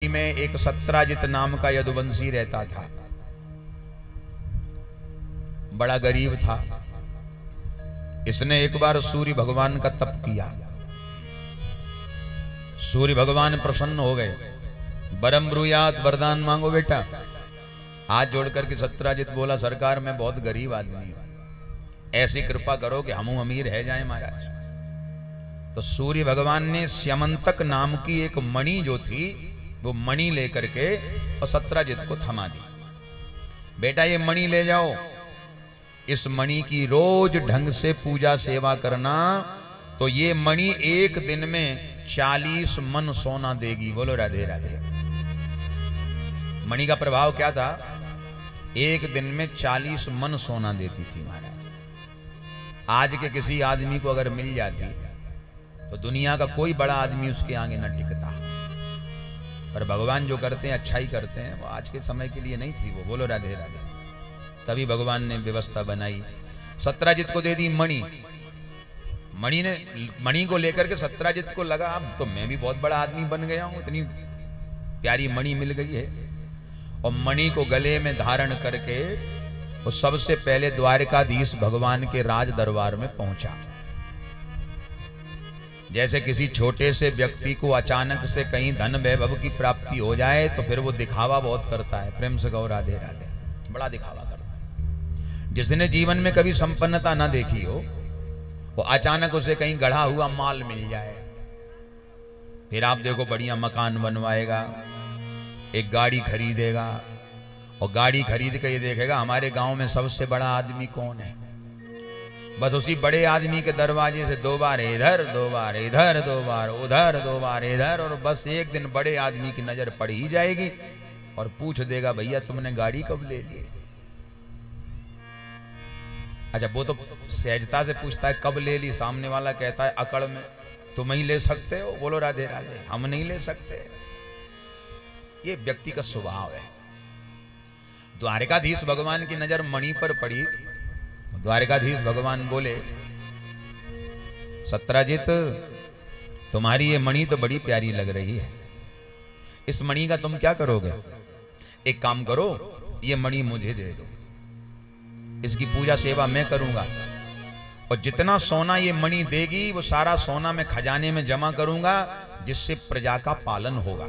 में एक सत्राजित नाम का यदुवंशी रहता था। बड़ा गरीब था। इसने एक बार सूर्य भगवान का तप किया। सूर्य भगवान प्रसन्न हो गए। बरम ब्रूयात, वरदान मांगो बेटा। हाथ जोड़कर के सत्राजित बोला, सरकार मैं बहुत गरीब आदमी हूं, ऐसी कृपा करो कि हम अमीर है जाएं महाराज। तो सूर्य भगवान ने स्यमंतक नाम की एक मणि जो थी वो मणि लेकर के और सत्राजित को थमा दी। बेटा ये मणि ले जाओ, इस मणि की रोज ढंग से पूजा सेवा करना तो ये मणि एक दिन में 40 मन सोना देगी। बोलो राधे राधे। मणि का प्रभाव क्या था? एक दिन में 40 मन सोना देती थी महाराज। आज के किसी आदमी को अगर मिल जाती तो दुनिया का कोई बड़ा आदमी उसके आगे न टिकता। पर भगवान जो करते हैं अच्छा ही करते हैं। वो आज के समय के लिए नहीं थी वो। बोलो राधे राधे। तभी भगवान ने व्यवस्था बनाई, सत्राजित को दे दी मणि। मणि को लेकर के सत्राजित को लगा अब तो मैं भी बहुत बड़ा आदमी बन गया हूं, इतनी प्यारी मणि मिल गई है। और मणि को गले में धारण करके वो सबसे पहले द्वारकाधीश भगवान के राज दरबार में पहुंचा। जैसे किसी छोटे से व्यक्ति को अचानक से कहीं धन वैभव की प्राप्ति हो जाए तो फिर वो दिखावा बहुत करता है। प्रेम से कहो राधे राधे। बड़ा दिखावा करता है। जिसने जीवन में कभी संपन्नता ना देखी हो वो अचानक उसे कहीं गढ़ा हुआ माल मिल जाए, फिर आप देखो बढ़िया मकान बनवाएगा, एक गाड़ी खरीदेगा और गाड़ी खरीद के ये देखेगा हमारे गांव में सबसे बड़ा आदमी कौन है। बस उसी बड़े आदमी के दरवाजे से 2 बार इधर, 2 बार इधर, 2 बार उधर, 2 बार इधर, और बस एक दिन बड़े आदमी की नजर पड़ ही जाएगी और पूछ देगा भैया तुमने गाड़ी कब ले ली? अच्छा वो तो सहजता से पूछता है कब ले ली, सामने वाला कहता है अकड़ में तुम ही ले सकते हो। बोलो राधे राधे। हम नहीं ले सकते। ये व्यक्ति का स्वभाव है। द्वारकाधीश भगवान की नजर मणि पर पड़ी। द्वारकाधीश भगवान बोले, सत्राजित तुम्हारी ये मणि तो बड़ी प्यारी लग रही है, इस मणि का तुम क्या करोगे? एक काम करो, ये मणि मुझे दे दो, इसकी पूजा सेवा मैं करूंगा और जितना सोना ये मणि देगी वो सारा सोना मैं खजाने में जमा करूंगा, जिससे प्रजा का पालन होगा,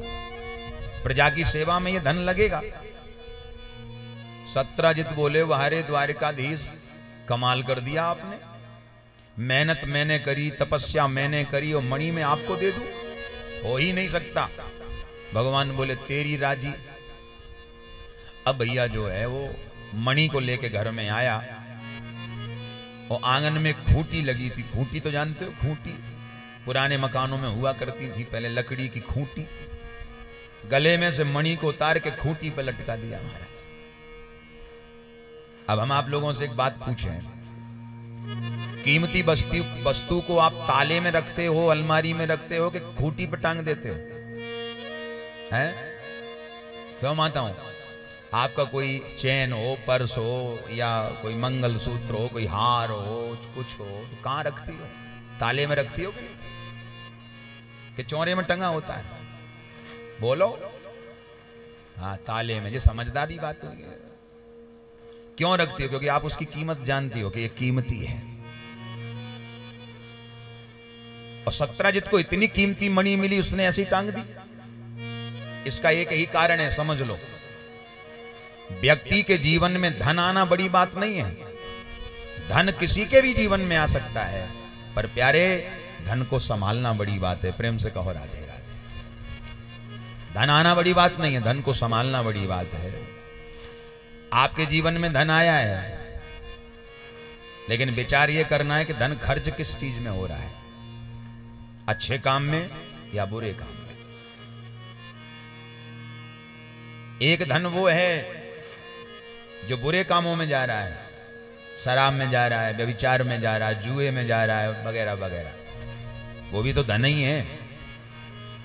प्रजा की सेवा में ये धन लगेगा। सत्राजित बोले, वाहरे द्वारकाधीश कमाल कर दिया आपने। मेहनत मैंने करी, तपस्या मैंने करी और मणि में आपको दे दूं? हो ही नहीं सकता। भगवान बोले तेरी राजी। अब भैया जो है वो मणि को लेके घर में आया और आंगन में खूंटी लगी थी। खूंटी तो जानते हो, खूंटी पुराने मकानों में हुआ करती थी पहले, लकड़ी की खूंटी। गले में से मणि को उतार के खूंटी पर लटका दिया महाराज। अब हम आप लोगों से एक बात पूछें, कीमती वस्तु को आप ताले में रखते हो, अलमारी में रखते हो कि खूंटी पर टांग देते हो? हैं? क्यों मानता हूं? आपका कोई चैन हो, पर्स हो या कोई मंगलसूत्र हो, कोई हार हो, कुछ हो, तो कहां रखती हो? ताले में रखती हो कि चौरे में टंगा होता है? बोलो। हाँ ताले में। ये समझदारी बात हुई है। क्यों रखती हो? क्योंकि आप उसकी कीमत जानती हो कि ये कीमती है। और सत्राजित को इतनी कीमती मणि मिली, उसने ऐसी टांग दी। इसका एक ही कारण है, समझ लो। व्यक्ति के जीवन में धन आना बड़ी बात नहीं है। धन किसी के भी जीवन में आ सकता है, पर प्यारे धन को संभालना बड़ी बात है। प्रेम से कहो राधे राधे। धन आना बड़ी बात नहीं है, धन को संभालना बड़ी बात है। आपके जीवन में धन आया है, लेकिन विचार ये करना है कि धन खर्च किस चीज में हो रहा है, अच्छे काम में या बुरे काम में। एक धन वो है जो बुरे कामों में जा रहा है, शराब में जा रहा है, व्यभिचार में जा रहा है, जुए में जा रहा है वगैरह वगैरह, वो भी तो धन ही है।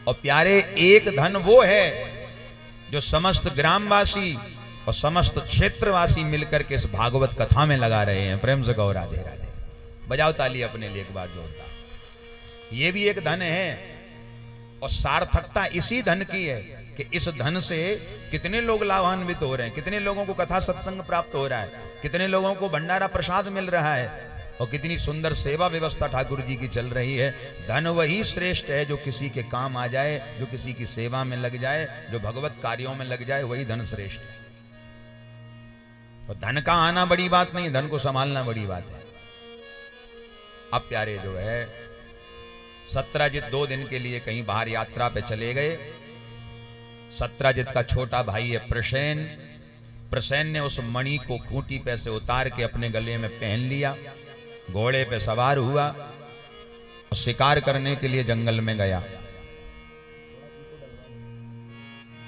और प्यारे एक धन वो है जो समस्त ग्रामवासी और समस्त क्षेत्रवासी मिलकर के इस भागवत कथा में लगा रहे हैं। प्रेम से कहो राधे राधे। बजाओ ताली अपने लिए एक बार जोरदार। ये भी एक धन है और सार्थकता इसी धन की है कि इस धन से कितने लोग लाभान्वित हो रहे हैं, कितने लोगों को कथा सत्संग प्राप्त हो रहा है, कितने लोगों को भंडारा प्रसाद मिल रहा है, और कितनी सुंदर सेवा व्यवस्था ठाकुर जी की चल रही है। धन वही श्रेष्ठ है जो किसी के काम आ जाए, जो किसी की सेवा में लग जाए, जो भगवत कार्यों में लग जाए, वही धन श्रेष्ठ है। तो धन का आना बड़ी बात नहीं, धन को संभालना बड़ी बात है। अब प्यारे जो है सत्राजित 2 दिन के लिए कहीं बाहर यात्रा पे चले गए। सत्राजित का छोटा भाई है प्रसेन। प्रसेन ने उस मणि को खूंटी पे से उतार के अपने गले में पहन लिया, घोड़े पे सवार हुआ और शिकार करने के लिए जंगल में गया।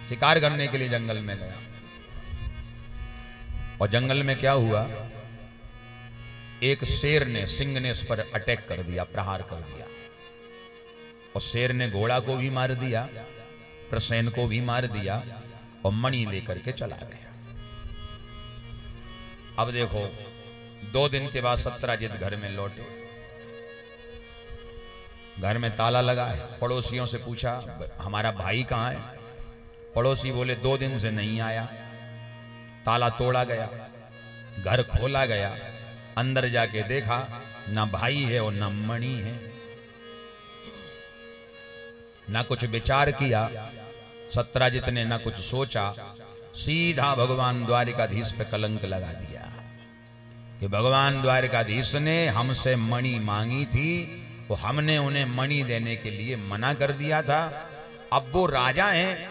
शिकार करने के लिए जंगल में गया और जंगल में क्या हुआ, एक शेर ने, सिंह ने इस पर अटैक कर दिया, प्रहार कर दिया, और शेर ने घोड़ा को भी मार दिया, प्रसेन को भी मार दिया और मणि लेकर के चला गया। अब देखो 2 दिन के बाद सत्राजित घर में लौटे। घर में ताला लगा है। पड़ोसियों से पूछा हमारा भाई कहाँ है? पड़ोसी बोले 2 दिन से नहीं आया। ताला तोड़ा गया, घर खोला गया, अंदर जाके देखा ना भाई है और ना मणि है। ना कुछ विचार किया सत्राजित ने, ना कुछ सोचा, सीधा भगवान द्वारिकाधीश पे कलंक लगा दिया कि भगवान द्वारिकाधीश ने हमसे मणि मांगी थी, वो हमने उन्हें मणि देने के लिए मना कर दिया था। अब वो राजा हैं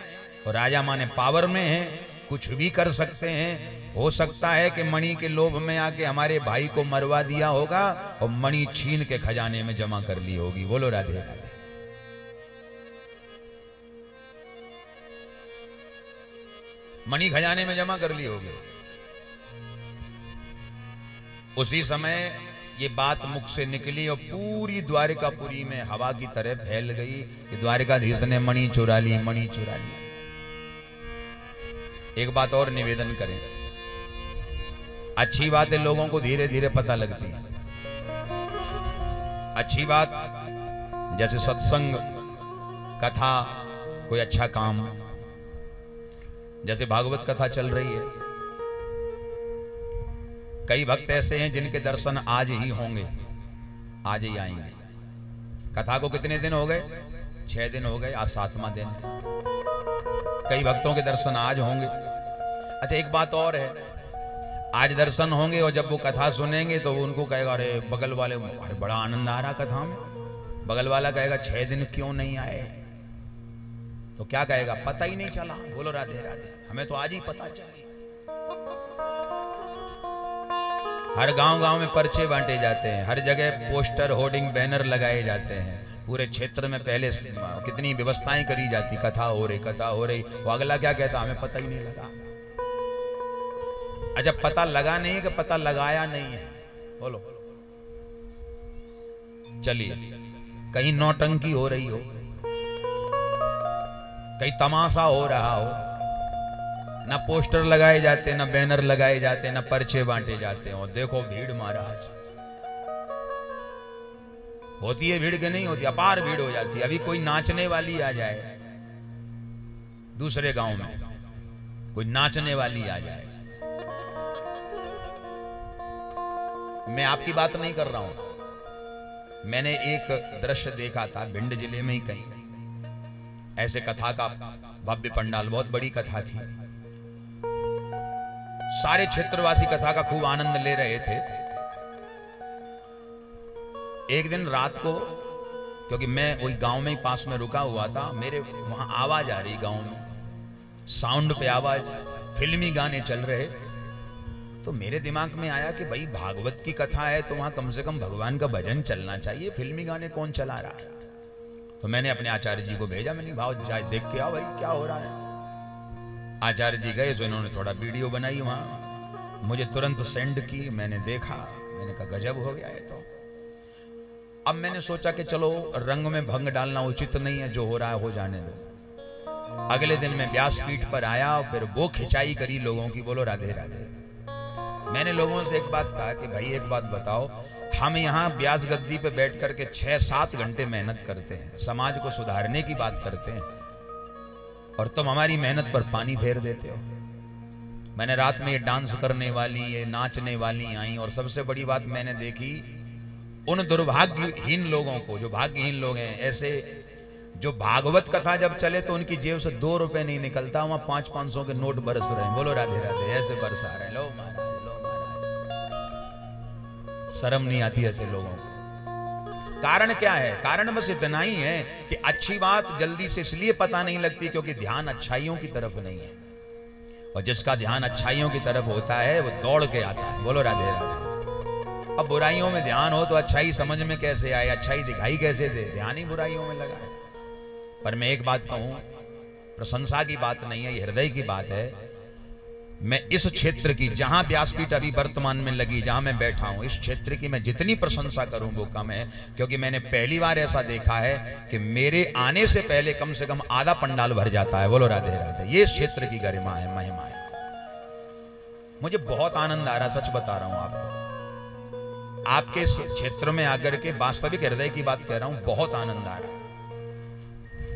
और राजा माने पावर में हैं, कुछ भी कर सकते हैं। हो सकता है कि मणि के लोभ में आके हमारे भाई को मरवा दिया होगा और मणि छीन के खजाने में जमा कर ली होगी। बोलो राधे राधे। मणि खजाने में जमा कर ली होगी। उसी समय ये बात मुख से निकली और पूरी द्वारिकापुरी में हवा की तरह फैल गई कि द्वारिकाधीश ने मणि चुरा ली, मणि चुरा ली। एक बात और निवेदन करें, अच्छी बातें लोगों को धीरे धीरे पता लगती है। अच्छी बात जैसे सत्संग, कथा, कोई अच्छा काम, जैसे भागवत कथा चल रही है। कई भक्त ऐसे हैं जिनके दर्शन आज ही होंगे, आज ही आएंगे। कथा को कितने दिन हो गए? 6 दिन हो गए, आज 7वां दिन। कई भक्तों के दर्शन आज होंगे। अच्छा एक बात और है, आज दर्शन होंगे और जब वो कथा सुनेंगे तो उनको कहेगा अरे बगल वाले, अरे बड़ा आनंद आ रहा कथा में। बगल वाला कहेगा 6 दिन क्यों नहीं आए? तो क्या कहेगा? पता ही नहीं चला। बोलो राधे राधे। हमें तो आज ही पता चला। हर गांव-गांव में पर्चे बांटे जाते हैं, हर जगह पोस्टर, होर्डिंग, बैनर लगाए जाते हैं। पूरे क्षेत्र में पहले कितनी व्यवस्थाएं करी जाती, कथा हो रही, कथा हो रही। वो अगला क्या कहता? हमें पता ही नहीं लगा। अच्छा पता लगा नहीं है कि पता लगाया नहीं है? बोलो। चलिए, कहीं नौटंकी हो रही हो, कहीं तमाशा हो रहा हो, ना पोस्टर लगाए जाते, ना बैनर लगाए जाते, ना पर्चे बांटे जाते हैं, और देखो भीड़ महाराज होती है। भीड़ के नहीं होती, अपार भीड़ हो जाती है। अभी कोई नाचने वाली आ जाए, दूसरे गांव में कोई नाचने वाली आ जाए, मैं आपकी बात नहीं कर रहा हूं। मैंने एक दृश्य देखा था भिंड जिले में ही कहीं, ऐसे कथा का भव्य पंडाल, बहुत बड़ी कथा थी। सारे क्षेत्रवासी कथा का खूब आनंद ले रहे थे। एक दिन रात को, क्योंकि मैं वही गांव में ही पास में रुका हुआ था, मेरे वहां आवाज आ रही, गांव में साउंड पे आवाज, फिल्मी गाने चल रहे। तो मेरे दिमाग में आया कि भाई भागवत की कथा है तो वहां कम से कम भगवान का भजन चलना चाहिए, फिल्मी गाने कौन चला रहा है? तो मैंने अपने आचार्य जी को भेजा, मैंने भाव जाए देख के आओ भाई क्या हो रहा है। आचार्य जी गए तो इन्होंने थोड़ा वीडियो बनाई, वहां मुझे तुरंत सेंड की। मैंने देखा, मैंने कहा गजब हो गया है। तो अब मैंने सोचा कि चलो रंग में भंग डालना उचित नहीं है, जो हो रहा है हो जाने दो। अगले दिन मैं व्यासपीठ पर आया और फिर वो खिंचाई करी लोगों की। बोलो राधे राधे। मैंने लोगों से एक बात कहा कि भाई एक बात बताओ, हम यहाँ व्यास गद्दी पे बैठ करके 6-7 घंटे मेहनत करते हैं, समाज को सुधारने की बात करते हैं, और तुम हमारी मेहनत पर पानी फेर देते हो। मैंने रात में ये डांस करने वाली, ये नाचने वाली आई, और सबसे बड़ी बात मैंने देखी उन दुर्भाग्यहीन लोगों को, जो भाग्यहीन लोग हैं, ऐसे जो भागवत कथा जब चले तो उनकी जेब से 2 रुपए नहीं निकलता, वहां 500-500 के नोट बरस रहे हैं। बोलो राधे राधे, ऐसे बरसा रहे हैं। लो महाराज, लो महाराज, शर्म नहीं आती ऐसे लोगों को। कारण क्या है? कारण बस इतना ही है कि अच्छी बात जल्दी से इसलिए पता नहीं लगती क्योंकि ध्यान अच्छाइयों की तरफ नहीं है, और जिसका ध्यान अच्छाइयों की तरफ होता है वो दौड़ के आता है। बोलो राधे राधे। अब बुराइयों में ध्यान हो तो अच्छाई समझ में कैसे आए, अच्छाई दिखाई कैसे दे? ध्यान ही बुराइयों में लगा है। पर मैं एक बात कहूं, प्रशंसा की बात नहीं है, ये हृदय की बात है। मैं इस क्षेत्र की, जहां व्यासपीठ अभी वर्तमान में लगी, जहां मैं बैठा हूं, इस क्षेत्र की मैं जितनी प्रशंसा करूं वो कम है, क्योंकि मैंने पहली बार ऐसा देखा है कि मेरे आने से पहले कम से कम आधा पंडाल भर जाता है। बोलो राधे राधे। ये इस क्षेत्र की गरिमा है, महिमा है। मुझे बहुत आनंद आ रहा, सच बता रहा हूं आपको। आपके इस क्षेत्र में आकर के वास्तविक हृदय की बात कह रहा हूं, बहुत आनंद आ रहा है।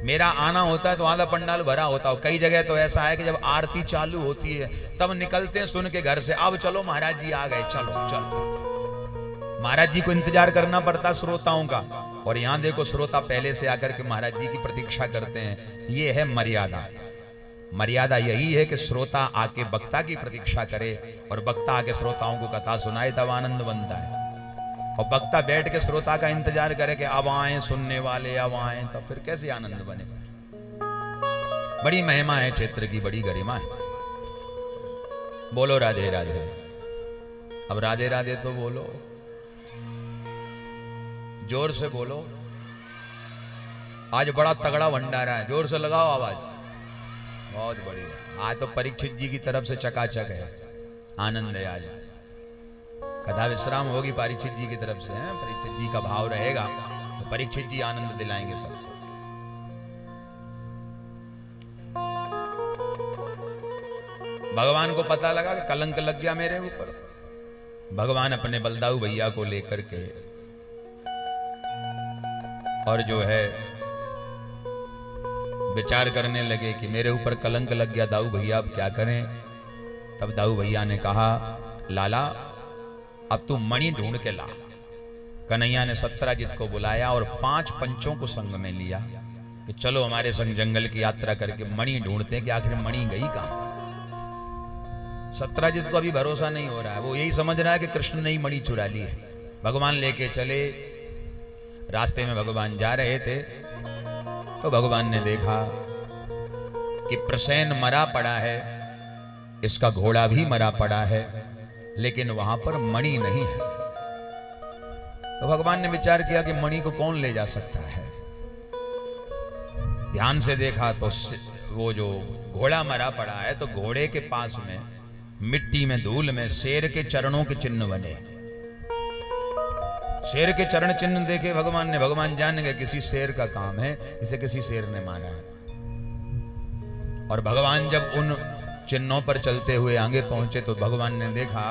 मेरा आना होता है तो आधा पंडाल भरा होता है। कई जगह तो ऐसा है कि जब आरती चालू होती है तब निकलते हैं सुन के घर से, अब चलो महाराज जी आ गए, चलो चलो। महाराज जी को इंतजार करना पड़ता श्रोताओं का, और यहां देखो श्रोता पहले से आकर के महाराज जी की प्रतीक्षा करते हैं। ये है मर्यादा। मर्यादा यही है कि श्रोता आके वक्ता की प्रतीक्षा करे, और वक्ता आके श्रोताओं को कथा सुनाए, तब आनंद बनता है। और वक्ता बैठ के श्रोता का इंतजार करे कि अब आए सुनने वाले, अब आए, तब फिर कैसे आनंद बने? बड़ी महिमा है क्षेत्र की, बड़ी गरिमा है। बोलो राधे राधे। अब राधे राधे तो बोलो, जोर से बोलो। आज बड़ा तगड़ा भंडारा है, जोर से लगाओ आवाज। बहुत बढ़िया। आज तो परीक्षित जी की तरफ से चकाचक है, आनंद है। आज कथा विश्राम होगी परीक्षित जी की तरफ से, है? परीक्षित जी का भाव रहेगा तो परीक्षित जी आनंद दिलाएंगे सबको। भगवान को पता लगा कि कलंक लग गया मेरे ऊपर। भगवान अपने बलदाऊ भैया को लेकर के और जो है विचार करने लगे कि मेरे ऊपर कलंक लग गया दाऊ भैया, अब क्या करें? तब दाऊ भैया ने कहा, लाला अब तू मणि ढूंढ के ला। कन्हैया ने सत्राजित को बुलाया और 5 पंचों को संग में लिया कि चलो हमारे संग जंगल की यात्रा करके मणि ढूंढते हैं कि आखिर मणि गई कहां। सत्राजित को अभी भरोसा नहीं हो रहा है, वो यही समझ रहा है कि कृष्ण ने ही मणि चुरा ली है। भगवान लेके चले, रास्ते में भगवान जा रहे थे तो भगवान ने देखा कि प्रसेन मरा पड़ा है, इसका घोड़ा भी मरा पड़ा है, लेकिन वहां पर मणि नहीं है। तो भगवान ने विचार किया कि मणि को कौन ले जा सकता है। ध्यान से देखा तो वो जो घोड़ा मरा पड़ा है, तो घोड़े के पास में मिट्टी में धूल में शेर के चरणों के चिन्ह बने। शेर के चरण चिन्ह देखे भगवान ने, भगवान जान गए किसी शेर का काम है, इसे किसी शेर ने मारा है। और भगवान जब उन चिन्हों पर चलते हुए आगे पहुंचे तो भगवान ने देखा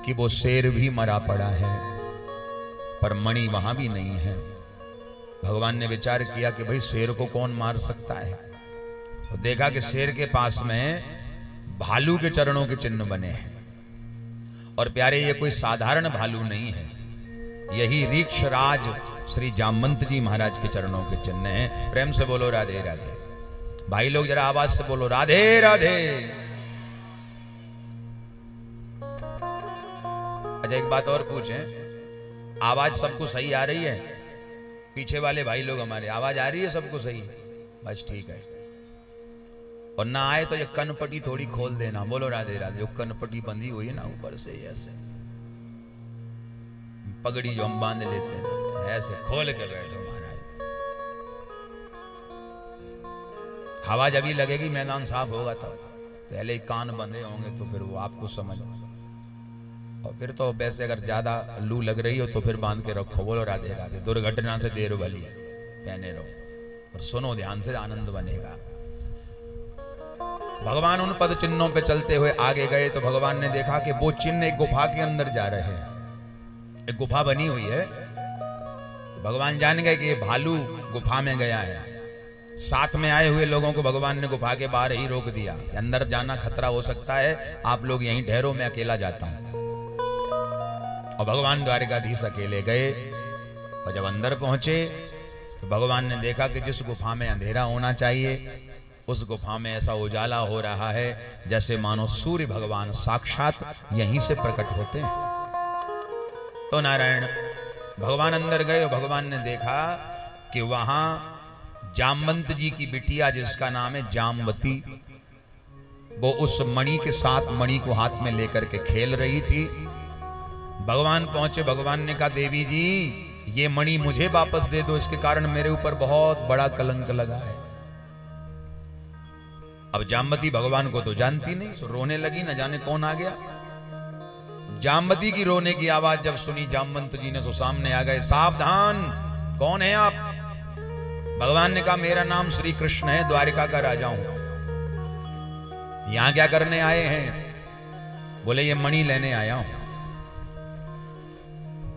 कि वो शेर भी मरा पड़ा है, पर मणि वहां भी नहीं है। भगवान ने विचार किया कि भाई शेर को कौन मार सकता है। तो देखा कि शेर के पास में भालू के चरणों के चिन्ह बने हैं। और प्यारे, ये कोई साधारण भालू नहीं है, यही रीक्षराज श्री जामवंत जी महाराज के चरणों के चिन्ह हैं। प्रेम से बोलो राधे राधे। भाई लोग जरा आवाज से बोलो राधे राधे। अच्छा, एक बात और पूछें, आवाज सबको सही आ रही है? पीछे वाले भाई लोग हमारे, आवाज आ रही है सबको सही? बस ठीक है। और ना आए तो ये कनपट्टी थोड़ी खोल देना। बोलो राधे राधे। जो कनपट्टी बंधी हुई है ना ऊपर से, ऐसे पगड़ी जो हम बांध लेते हैं, ऐसे खोल के बैठो महाराज। हवा जब ही लगेगी मैदान साफ होगा तब। पहले ही कान बंधे होंगे तो फिर वो आपको समझ। और फिर तो वैसे अगर ज्यादा लू लग रही हो तो फिर बांध के रखो। बोलो राधे राधे। दुर्घटना से देर भली पहने रहो और सुनो ध्यान से, आनंद बनेगा। भगवान उन पद चिन्हों पे चलते हुए आगे गए तो भगवान ने देखा कि वो चिन्ह एक गुफा के अंदर जा रहे हैं। एक गुफा बनी हुई है, तो भगवान जान गए कि ये भालू गुफा में गया है। साथ में आए हुए लोगों को भगवान ने गुफा के बाहर ही रोक दिया, अंदर जाना खतरा हो सकता है, आप लोग यहीं ठहरो, मैं अकेला जाता हूं। और भगवान द्वारिकाधीश अकेले गए, और जब अंदर पहुंचे तो भगवान ने देखा कि जिस गुफा में अंधेरा होना चाहिए उस गुफा में ऐसा उजाला हो रहा है जैसे मानो सूर्य भगवान साक्षात यहीं से प्रकट होते हैं। तो नारायण भगवान अंदर गए और भगवान ने देखा कि वहां जामवंत जी की बिटिया जिसका नाम है जामवती, वो उस मणि के साथ मणि को हाथ में लेकर के खेल रही थी। भगवान पहुंचे, भगवान ने कहा देवी जी ये मणि मुझे वापस दे दो, इसके कारण मेरे ऊपर बहुत बड़ा कलंक लगा है। अब जामवती भगवान को तो जानती नहीं, तो रोने लगी, न जाने कौन आ गया। जामवती की रोने की आवाज जब सुनी जामवंत जी ने तो सामने आ गए, सावधान कौन है आप? भगवान ने कहा मेरा नाम श्री कृष्ण है, द्वारिका का राजा हूं। यहां क्या करने आए हैं? बोले ये मणि लेने आया हूं।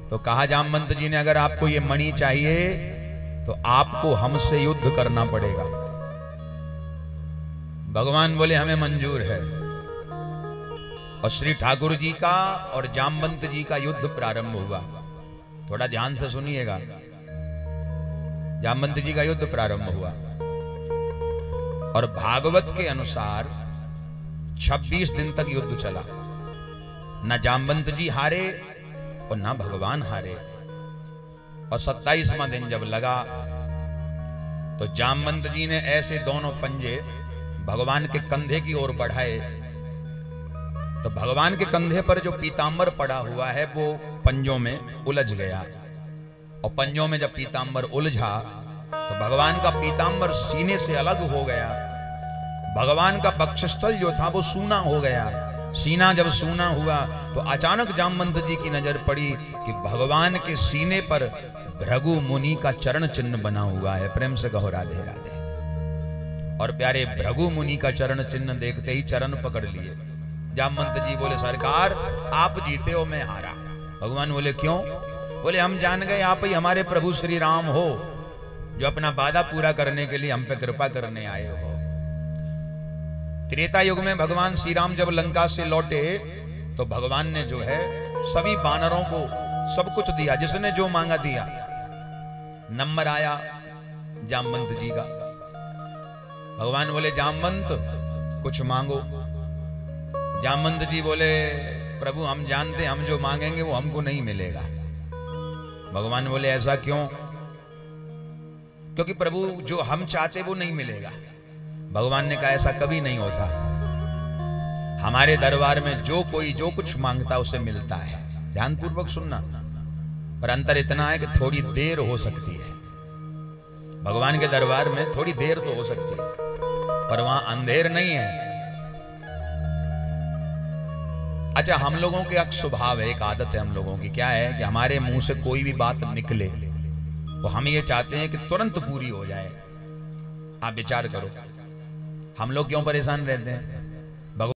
तो कहा जामवंत जी ने अगर आपको ये मणि चाहिए तो आपको हमसे युद्ध करना पड़ेगा। भगवान बोले हमें मंजूर है। और श्री ठाकुर जी का और जामवंत जी का युद्ध प्रारंभ हुआ। थोड़ा ध्यान से सुनिएगा। जामवंत जी का युद्ध प्रारंभ हुआ और भागवत के अनुसार 26 दिन तक युद्ध चला। न जामवंत जी हारे और ना भगवान हारे। और 27वां दिन जब लगा तो जामवंत जी ने ऐसे दोनों पंजे भगवान के कंधे की ओर बढ़ाए, तो भगवान के कंधे पर जो पीतांबर पड़ा हुआ है वो पंजों में उलझ गया। और पंजों में जब पीतांबर उलझा तो भगवान का पीतांबर सीने से अलग हो गया। भगवान का वक्षस्थल जो था वो सूना हो गया। सीना जब सूना हुआ तो अचानक जामवंत जी की नजर पड़ी कि भगवान के सीने पर भृगु मुनि का चरण चिन्ह बना हुआ है। प्रेम से कहो राधे राधे। और प्यारे भृगु मुनि का चरण चिन्ह देखते ही चरण पकड़ लिए। जामवंत जी बोले सरकार आप जीते हो, मैं हारा। भगवान बोले क्यों? बोले हम जान गए आप ही हमारे प्रभु श्री राम हो, जो अपना वादा पूरा करने के लिए हम पे कृपा करने आए हो। त्रेता युग में भगवान श्री राम जब लंका से लौटे तो भगवान ने जो है सभी वानरों को सब कुछ दिया, जिसने जो मांगा दिया। नंबर आया जामवंत जी का। भगवान बोले जामवंत कुछ मांगो। जामवंत जी बोले प्रभु हम जानते हम जो मांगेंगे वो हमको नहीं मिलेगा। भगवान बोले ऐसा क्यों? क्योंकि प्रभु जो हम चाहते वो नहीं मिलेगा। भगवान ने कहा ऐसा कभी नहीं होता। हमारे दरबार में जो कोई जो कुछ मांगता उसे मिलता है। ध्यानपूर्वक सुनना। पर अंतर इतना है कि थोड़ी देर हो सकती है। भगवान के दरबार में थोड़ी देर तो हो सकती है, पर वहां अंधेर नहीं है। अच्छा, हम लोगों के एक स्वभाव है, एक आदत है हम लोगों की। क्या है कि हमारे मुंह से कोई भी बात निकले तो हम ये चाहते हैं कि तुरंत पूरी हो जाए। आप विचार करो हम लोग क्यों परेशान रहते हैं?